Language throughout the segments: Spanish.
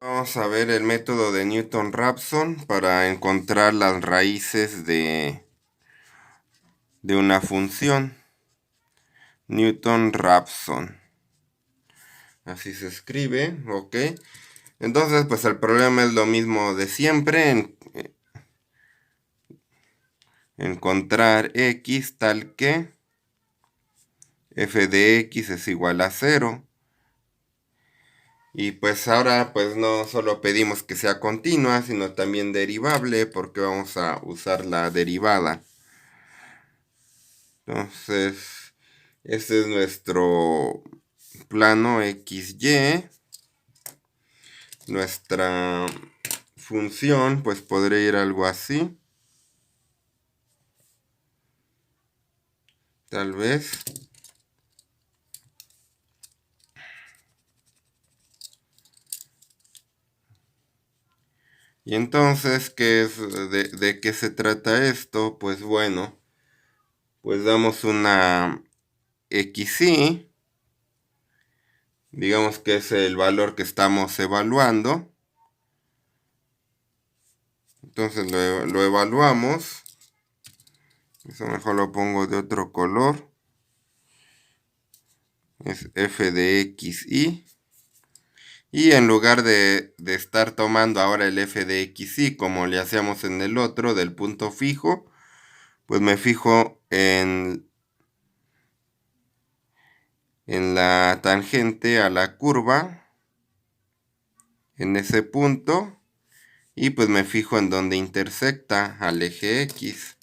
Vamos a ver el método de Newton-Raphson para encontrar las raíces de una función. Newton-Raphson. Así se escribe, ok. Entonces, pues el problema es lo mismo de siempre. Encontrar x tal que f de x es igual a 0. Y pues ahora pues no solo pedimos que sea continua, sino también derivable, porque vamos a usar la derivada. Entonces, este es nuestro plano XY. Nuestra función pues podría ir algo así. Tal vez. Y entonces, ¿de qué se trata esto? Pues bueno, pues damos una XY. Digamos que es el valor que estamos evaluando. Entonces lo evaluamos. Eso mejor lo pongo de otro color. Es f de xy. Y en lugar de estar tomando ahora el f de xy como le hacíamos en el otro del punto fijo, pues me fijo en la tangente a la curva, en ese punto, y pues me fijo en donde intersecta al eje x.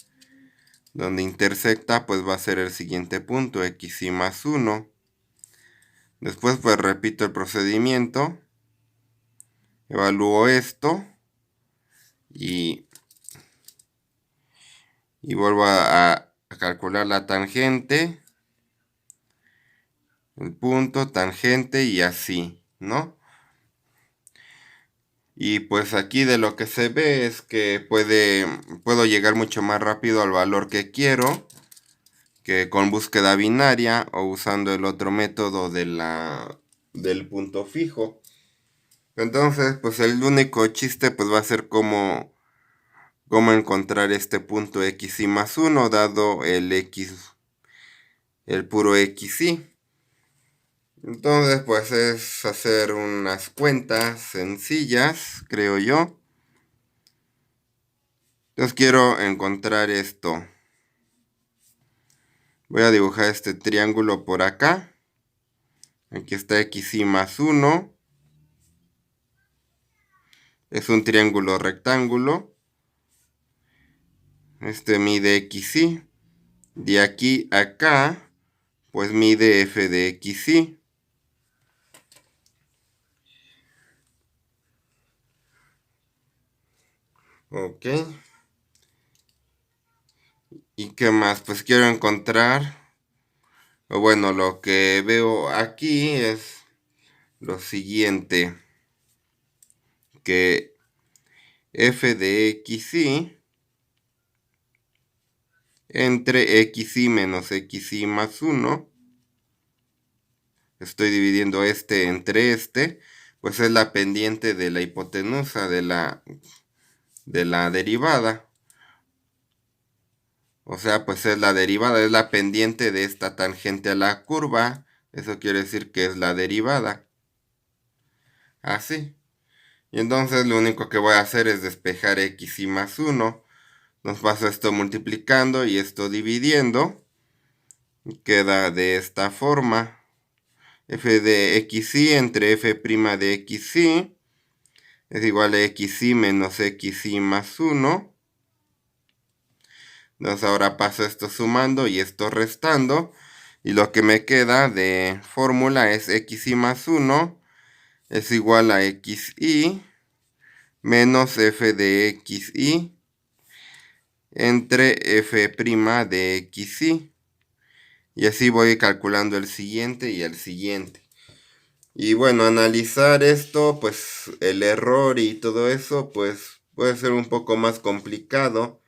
Donde intersecta pues va a ser el siguiente punto, xy más 1. Después pues repito el procedimiento, evalúo esto y vuelvo a calcular la tangente, el punto, tangente y así, ¿no? Y pues aquí de lo que se ve es que puedo llegar mucho más rápido al valor que quiero que con búsqueda binaria o usando el otro método del punto fijo. Entonces, pues el único chiste pues va a ser cómo encontrar este punto xy más 1 dado el puro xy. Entonces, pues es hacer unas cuentas sencillas, creo yo. Entonces quiero encontrar esto. Voy a dibujar este triángulo por acá. Aquí está xy más 1. Es un triángulo rectángulo. Este mide xy. De aquí a acá, pues mide f de xy. Ok. ¿Y qué más? Pues quiero encontrar, o bueno, lo que veo aquí es lo siguiente, que f de xy entre xy menos xy más 1, estoy dividiendo este entre este, pues es la pendiente de la hipotenusa de la derivada. O sea, pues es la derivada, es la pendiente de esta tangente a la curva. Eso quiere decir que es la derivada. Así. Y entonces lo único que voy a hacer es despejar xy más 1. Nos paso esto multiplicando y esto dividiendo. Queda de esta forma. F de xy entre f' de xy es igual a xy menos xy más 1. Entonces ahora paso esto sumando y esto restando. Y lo que me queda de fórmula es xy más 1 es igual a xy menos f de xy entre f' de xy. Y así voy calculando el siguiente y el siguiente. Y bueno, analizar esto, pues el error y todo eso, pues puede ser un poco más complicado.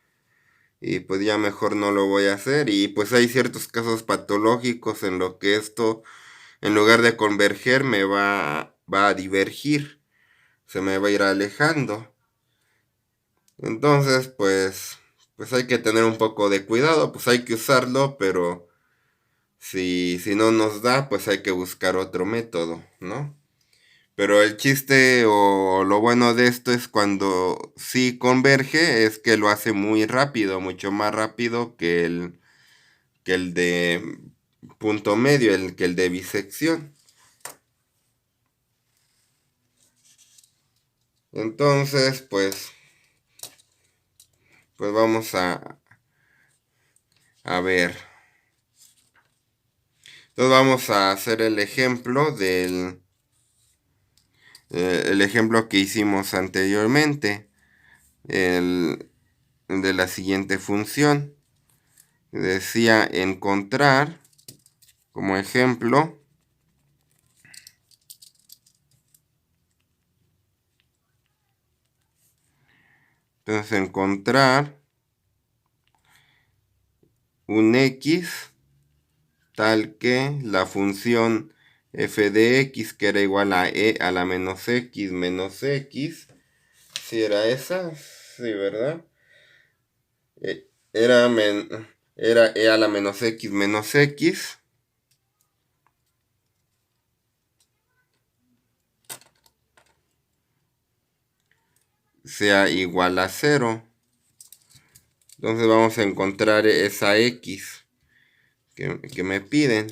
Y pues ya mejor no lo voy a hacer. Y pues hay ciertos casos patológicos en lo que esto, en lugar de converger, va a divergir. se me va a ir alejando. Entonces, pues hay que tener un poco de cuidado, pues hay que usarlo, pero si no nos da, pues hay que buscar otro método, ¿no? Pero el chiste o lo bueno de esto es cuando sí converge, es que lo hace muy rápido, mucho más rápido que el de punto medio, que el de bisección. Entonces, pues vamos a ver. Entonces vamos a hacer el ejemplo el ejemplo que hicimos anteriormente, el de la siguiente función. Decía encontrar, como ejemplo, entonces encontrar un x tal que la función f de x, que era igual a e a la menos x, si era esa, sí, ¿verdad? Era, era e a la menos x, sea igual a 0. Entonces vamos a encontrar esa x que me piden.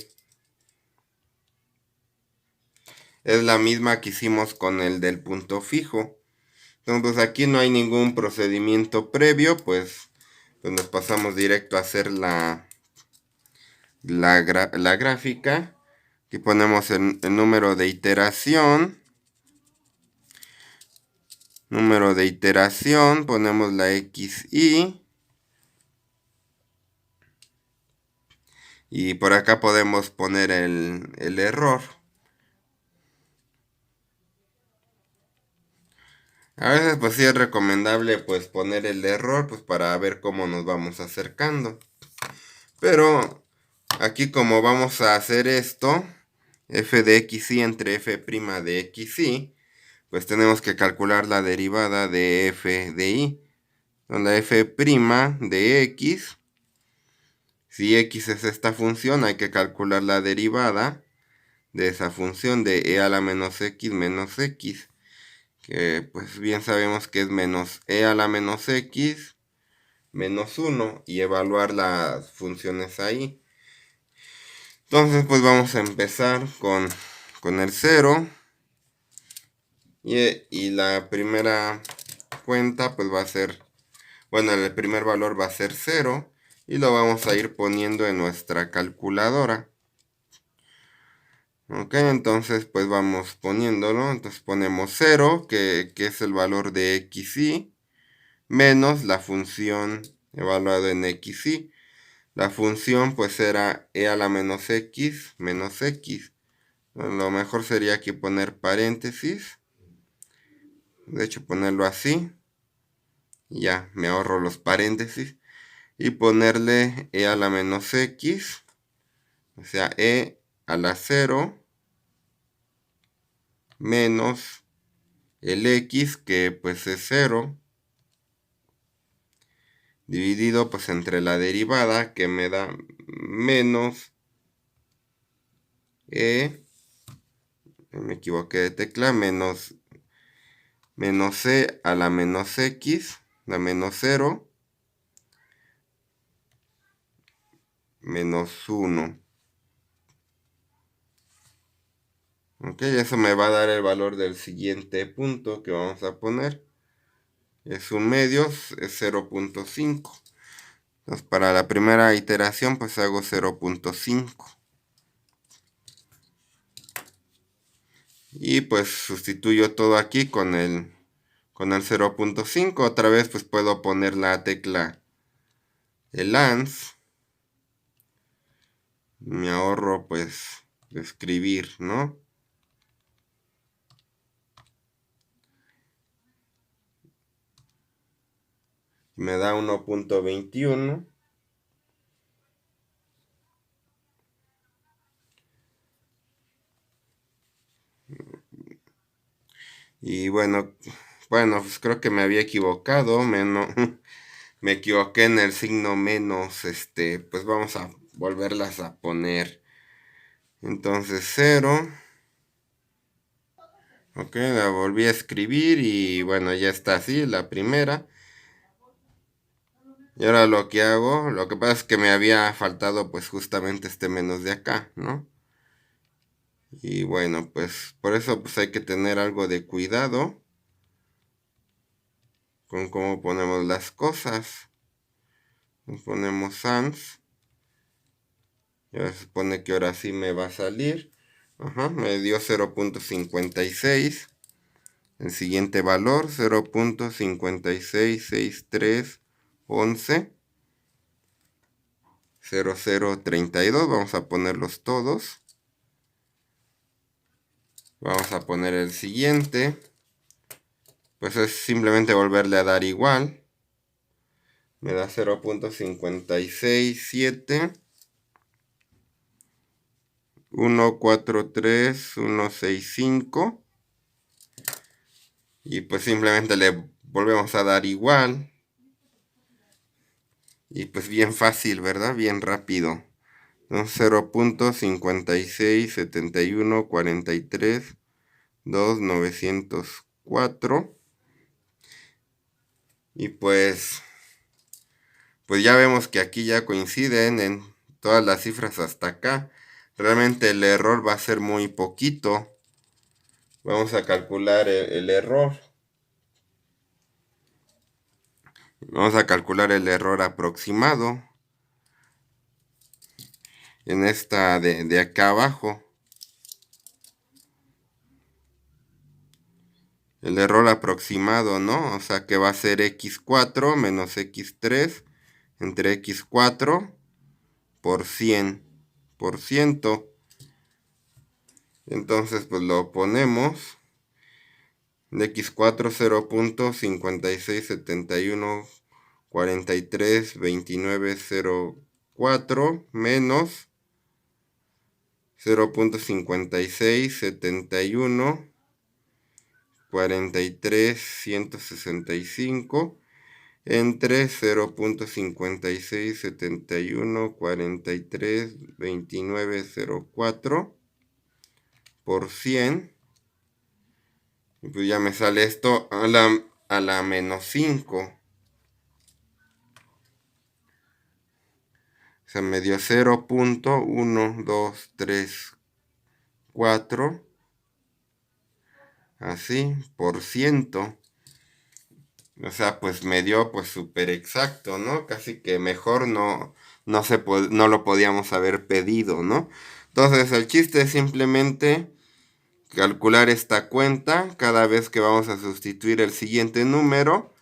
Es la misma que hicimos con el del punto fijo. Entonces aquí no hay ningún procedimiento previo, pues nos pasamos directo a hacer la gráfica. Aquí ponemos el número de iteración. Número de iteración, ponemos la xy. Y por acá podemos poner el error. A veces pues sí es recomendable pues poner el error pues para ver cómo nos vamos acercando. Pero aquí como vamos a hacer esto, f de xy entre f' de xy, pues tenemos que calcular la derivada de f de y. Entonces la f' de x, si x es esta función, hay que calcular la derivada de esa función de e a la menos x, que pues bien sabemos que es menos e a la menos x menos 1 y evaluar las funciones ahí. Entonces pues vamos a empezar con el 0 y la primera cuenta pues va a ser, bueno, el primer valor va a ser 0 y lo vamos a ir poniendo en nuestra calculadora. Ok, entonces pues vamos poniéndolo, entonces ponemos 0, que es el valor de xy, menos la función evaluada en xy. La función pues era e a la menos x menos x. Lo mejor sería aquí poner paréntesis. De hecho ponerlo así. Ya, me ahorro los paréntesis. Y ponerle e a la menos x. O sea, e a la 0 menos el x, que pues es 0, dividido pues entre la derivada, que me da menos e, me equivoqué de tecla, menos c a la menos x, la menos 0, menos 1. Ok, eso me va a dar el valor del siguiente punto que vamos a poner. Es un medio, es 0.5. Entonces para la primera iteración pues hago 0.5. Y pues sustituyo todo aquí con el 0.5. Otra vez pues puedo poner la tecla el ANS. Me ahorro pues de escribir, ¿no? Me da 1.21. Y bueno, pues creo que me había equivocado, me equivoqué en el signo menos, pues vamos a volverlas a poner. Entonces 0. Ok, la volví a escribir y bueno, ya está así, la primera. Y ahora lo que hago, lo que pasa es que me había faltado pues justamente este menos de acá, ¿no? Y bueno, pues por eso pues hay que tener algo de cuidado con cómo ponemos las cosas. Ponemos sans. Y ahora se supone que ahora sí me va a salir. Ajá, me dio 0.56. El siguiente valor, 0.566311. 0032. Vamos a ponerlos todos. Vamos a poner el siguiente. Pues es simplemente volverle a dar igual. Me da 0.567. 143165. Y pues simplemente le volvemos a dar igual. Y pues bien fácil, ¿verdad? Bien rápido. 0.5671432904. Y pues ya vemos que aquí ya coinciden en todas las cifras hasta acá. Realmente el error va a ser muy poquito. Vamos a calcular el error. Vamos a calcular el error aproximado. En esta de acá abajo. El error aproximado, ¿no? O sea que va a ser x4 menos x3 entre x4 por 100%. Entonces pues lo ponemos. De x4 0.5671432904 menos 0.5671433165 entre 0.5671432904 por 100. Y pues ya me sale esto a la menos 5. O sea, me dio 0.1234. Así, por ciento. O sea, pues me dio pues súper exacto, ¿no? Casi que mejor no lo podíamos haber pedido, ¿no? Entonces el chiste es simplemente calcular esta cuenta cada vez que vamos a sustituir el siguiente número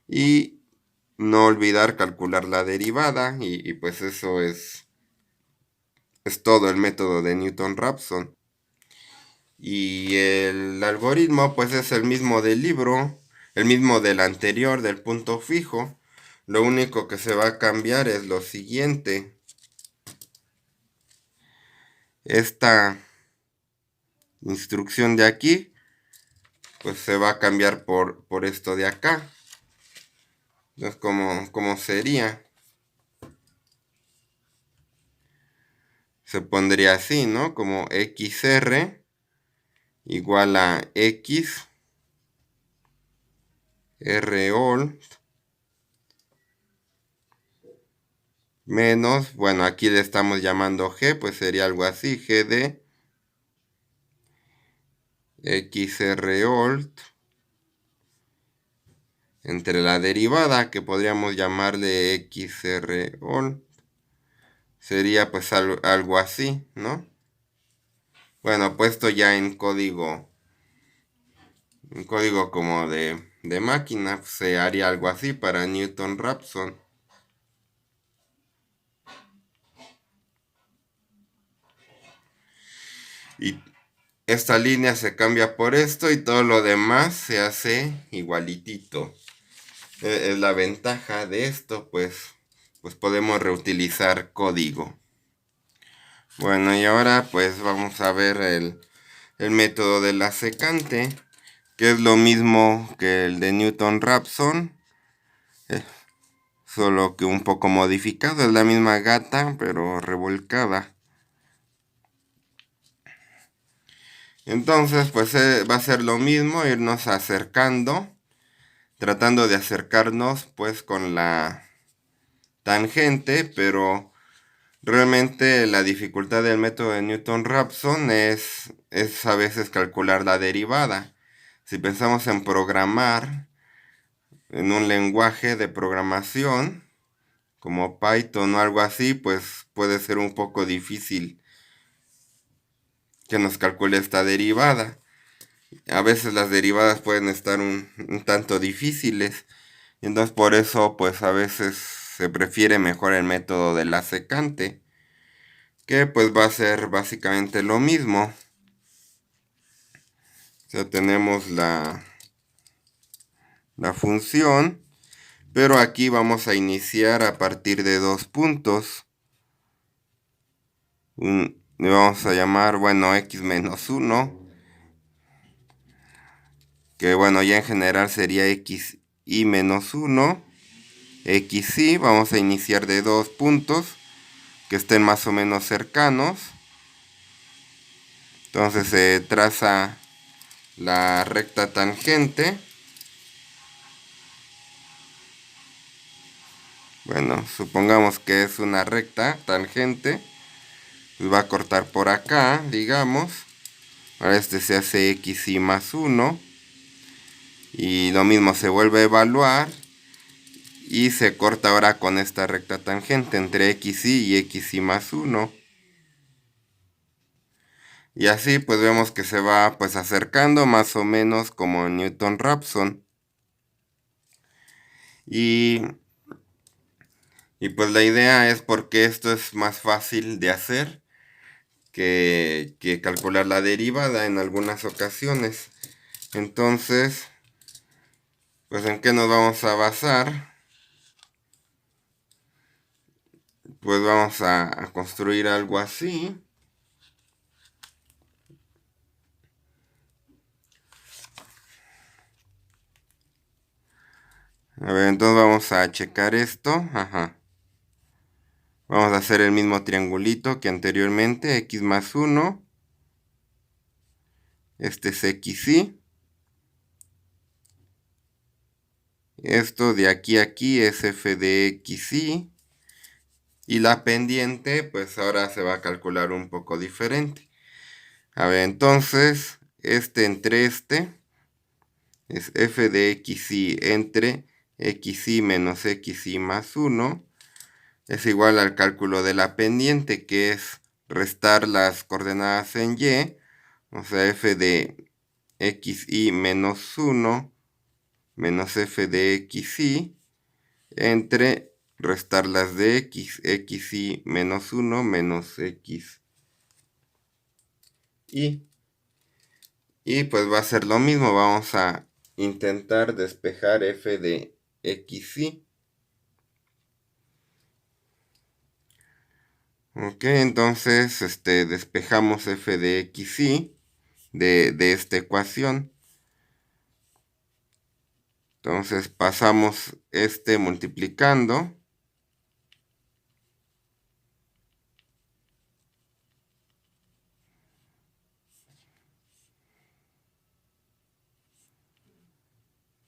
y no olvidar calcular la derivada y pues eso es todo el método de Newton-Raphson. Y el algoritmo pues es el mismo del libro, el mismo del anterior, del punto fijo. Lo único que se va a cambiar es lo siguiente. Esta instrucción de aquí pues se va a cambiar por esto de acá. Entonces, ¿cómo sería? Se pondría así, ¿no? Como XR igual a X ROL menos, bueno, aquí le estamos llamando G, pues sería algo así, G de XROL entre la derivada, que podríamos llamarle XROL. Sería pues algo así, ¿no? Bueno, puesto ya en código como de máquina, pues, se haría algo así para Newton-Raphson. Y esta línea se cambia por esto y todo lo demás se hace igualitito. Es la ventaja de esto, pues podemos reutilizar código. Bueno, y ahora pues vamos a ver el método de la secante, que es lo mismo que el de Newton-Raphson, solo que un poco modificado. Es la misma gata, pero revolcada. Entonces, pues va a ser lo mismo, irnos acercando, tratando de acercarnos pues con la tangente, pero realmente la dificultad del método de Newton-Raphson es a veces calcular la derivada. Si pensamos en programar en un lenguaje de programación como Python o algo así, pues puede ser un poco difícil que nos calcule esta derivada. A veces las derivadas pueden estar un tanto difíciles, y entonces por eso pues a veces se prefiere mejor el método de la secante, que pues va a ser básicamente lo mismo. O sea, tenemos la función, pero aquí vamos a iniciar a partir de 2 puntos. Le vamos a llamar, bueno, x menos 1, que bueno, ya en general sería x y menos 1, x y, vamos a iniciar de 2 puntos que estén más o menos cercanos. Entonces se traza la recta tangente. Bueno, supongamos que es una recta tangente. Pues va a cortar por acá, digamos. Ahora este se hace x y más 1. Y lo mismo se vuelve a evaluar. Y se corta ahora con esta recta tangente entre x y x y más 1. Y así pues vemos que se va pues acercando más o menos como Newton-Raphson. Y pues la idea es porque esto es más fácil de hacer que calcular la derivada en algunas ocasiones. Entonces, pues ¿en qué nos vamos a basar? Pues vamos a construir algo así. A ver, entonces vamos a checar esto. Ajá. Vamos a hacer el mismo triangulito que anteriormente, x más 1. Este es xy. Esto de aquí a aquí es f de xy. Y la pendiente, pues ahora se va a calcular un poco diferente. A ver, entonces, este entre este es f de xy entre xy menos xy más 1. Es igual al cálculo de la pendiente, que es restar las coordenadas en y. O sea, f de xy menos 1 menos f de xy entre restar las de xy menos 1 menos x. Y pues va a ser lo mismo, vamos a intentar despejar f de xy. Ok, entonces despejamos f de xy de esta ecuación. Entonces pasamos multiplicando.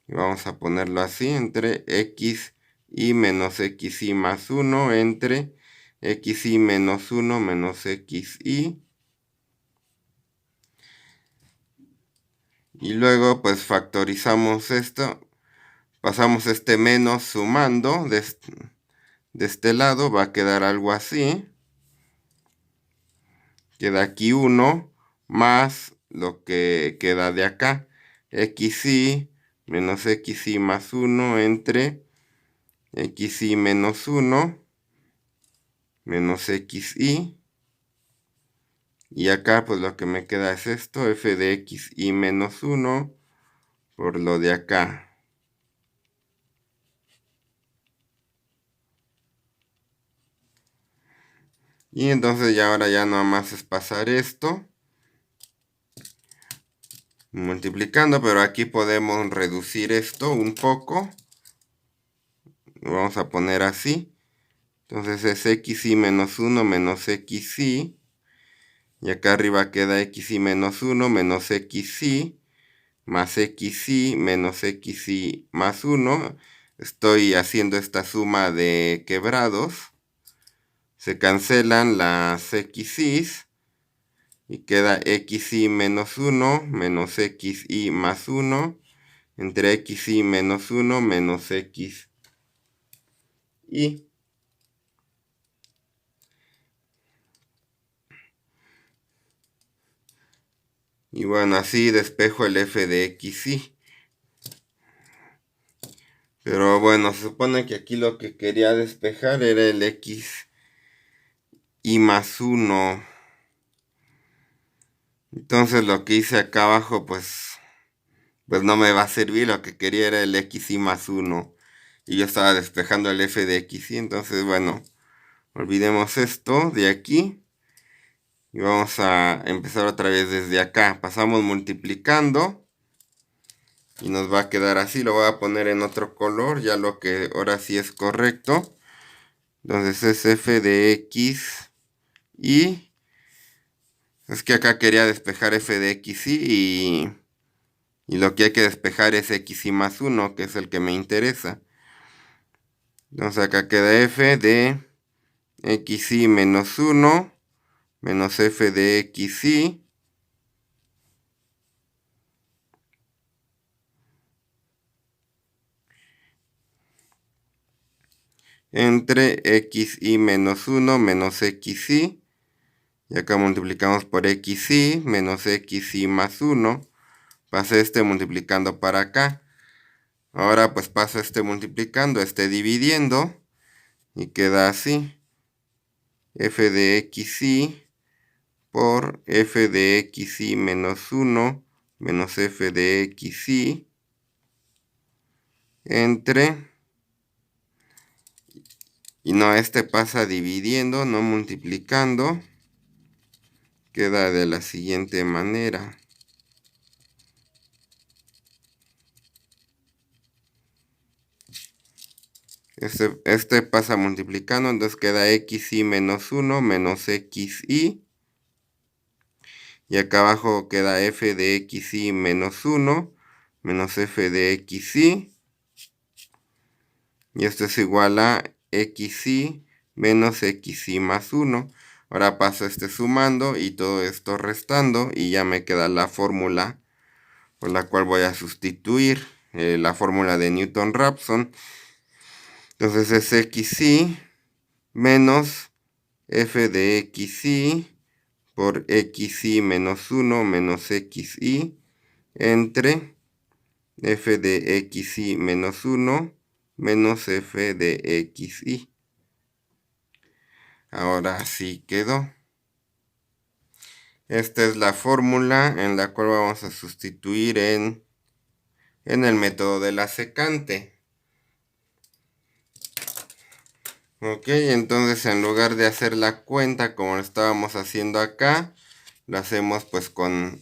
Y vamos a ponerlo así, entre x y menos xy más 1 entre xy menos 1 menos xy. Y luego pues factorizamos esto. Pasamos menos sumando de este lado, va a quedar algo así. Queda aquí 1 más lo que queda de acá. Xy menos xy más 1 entre xy menos 1 menos xy. Y acá pues lo que me queda es esto, f de xy menos 1 por lo de acá. Y entonces ya ahora ya nada más es pasar esto. multiplicando, pero aquí podemos reducir esto un poco. Lo vamos a poner así. Entonces es xy menos 1 menos xy. Y acá arriba queda xy menos 1 menos xy más xy menos xy más 1. Estoy haciendo esta suma de quebrados. Se cancelan las xy's y queda xy menos 1 menos xy más 1 entre xy menos 1 menos xy. Y bueno, así despejo el f de xy. Pero bueno, se supone que aquí lo que quería despejar era el x y más 1. Entonces lo que hice acá abajo pues no me va a servir. Lo que quería era el x y más 1. Y yo estaba despejando el f de xy. Entonces bueno, olvidemos esto de aquí. Y vamos a empezar otra vez desde acá. Pasamos multiplicando. Y nos va a quedar así. Lo voy a poner en otro color. Ya lo que ahora sí es correcto. Entonces es f de x y... Es que acá quería despejar f de xy y lo que hay que despejar es xy más 1, que es el que me interesa. Entonces acá queda f de xy menos 1 menos f de xy entre xy menos 1 menos xy. Y acá multiplicamos por xy menos xy más 1. Pasé este multiplicando para acá. Ahora pues paso este multiplicando, este dividiendo. Y queda así. F de xy por f de xy menos 1 menos f de xy entre... Y no, este pasa dividiendo, no multiplicando. Queda de la siguiente manera. Este pasa multiplicando, entonces queda xy menos 1 menos xy. Y acá abajo queda f de xy menos 1 menos f de xy. Y esto es igual a xy menos xy más 1. Ahora paso este sumando y todo esto restando. Y ya me queda la fórmula por la cual voy a sustituir la fórmula de Newton-Raphson. Entonces es xy menos f de xy por xy menos 1 menos xy entre f de xy menos 1 menos f de xy. Ahora sí quedó. Esta es la fórmula en la cual vamos a sustituir en el método de la secante. Ok, entonces en lugar de hacer la cuenta como lo estábamos haciendo acá, lo hacemos pues con...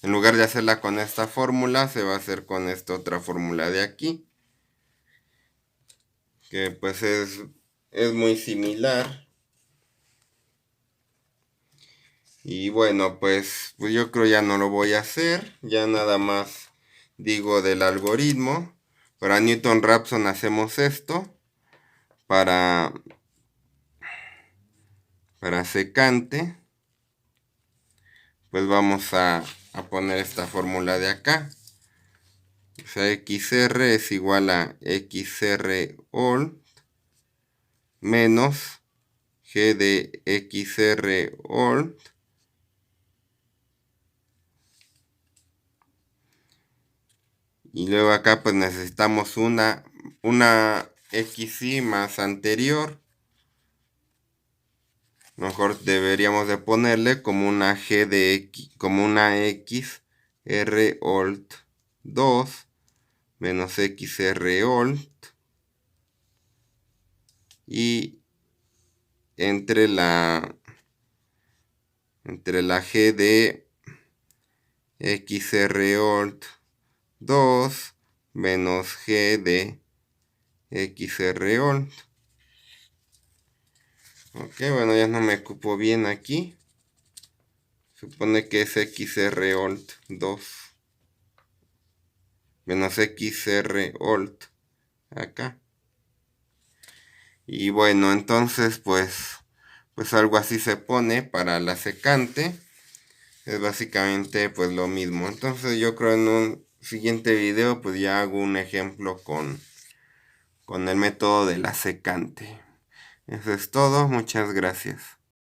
En lugar de hacerla con esta fórmula, se va a hacer con esta otra fórmula de aquí. Que pues es muy similar. Y bueno, pues yo creo ya no lo voy a hacer. Ya nada más digo del algoritmo. Para Newton-Raphson hacemos esto. Para secante, pues vamos a poner esta fórmula de acá. O sea, XR es igual a XR all menos G de XR all y luego acá pues necesitamos una XY más anterior. Mejor deberíamos de ponerle como una G de X, como una X R alt 2 menos XR alt y entre la G de xr_alt 2 menos g de xr_alt. Ok, bueno, ya no me ocupo bien aquí. Supone que es xr_alt 2 menos xr_alt acá. Y bueno, entonces pues algo así se pone para la secante. Es básicamente pues lo mismo. Entonces yo creo en un siguiente video pues ya hago un ejemplo con el método de la secante. Eso es todo, muchas gracias.